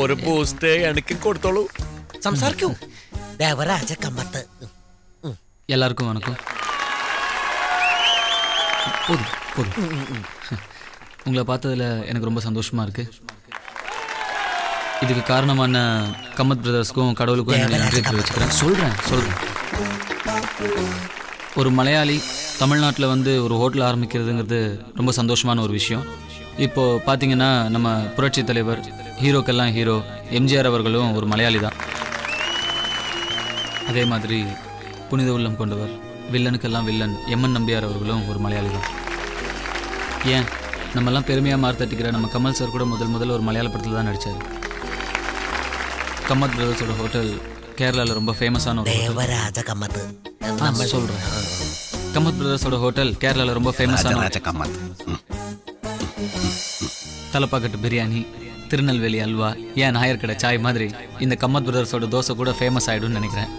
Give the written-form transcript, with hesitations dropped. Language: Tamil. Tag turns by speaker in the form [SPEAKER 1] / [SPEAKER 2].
[SPEAKER 1] ഒരു ബൂസ്റ്റ് എനിക്ക് കൊടുത്തോളൂ.
[SPEAKER 2] സംസാരിക്കൂ. ദേവരാജ കമ്മത്ത്.
[SPEAKER 3] எல்லாருக்கும் வணக்கம். போதும் போதும். உங்களை பார்த்ததில் எனக்கு ரொம்ப சந்தோஷமாக இருக்குது. இதுக்கு காரணமான கம்மத் பிரதர்ஸ்க்கும் கடவுளுக்கும் என்னுடைய நன்றி தெரிவிச்சுக்கிறேன். சொல்கிறேன். ஒரு மலையாளி தமிழ்நாட்டில் வந்து ஒரு ஹோட்டல் ஆரம்பிக்கிறதுங்கிறது ரொம்ப சந்தோஷமான ஒரு விஷயம். இப்போது பார்த்தீங்கன்னா நம்ம புரட்சி தலைவர், ஹீரோக்கெல்லாம் ஹீரோ எம்ஜிஆர் அவர்களும் ஒரு மலையாளி தான். அதே மாதிரி புனித உள்ளம் கொண்டவர், வில்லனுக்கெல்லாம் வில்லன் எம்என் நம்பியார் அவர்களும் ஒரு மலையாளி தான். ஏன் நம்மெல்லாம் பெருமையாக மார்த்தட்டிக்கிற நம்ம கமல் சார் கூட முதல்ல ஒரு மலையாள படத்தில் தான் நடித்தார். கம்மத் பிரதர்ஸோட ஹோட்டல் கேரளாவில் ரொம்ப ஃபேமஸான ஒரு
[SPEAKER 2] தேவராஜ கம்மத்து.
[SPEAKER 3] சொல்கிறேன். கம்மத் பிரதர்ஸோட ஹோட்டல் கேரளாவில் ரொம்ப ஃபேமஸான தலப்பாக்கட்டு பிரியாணி, திருநெல்வேலி அல்வா, ஏன் நாயர்கடை சாய் மாதிரி இந்த கம்மத் பிரதர்ஸோட தோசை கூட ஃபேமஸ் ஆகிடும்னு நினைக்கிறேன்.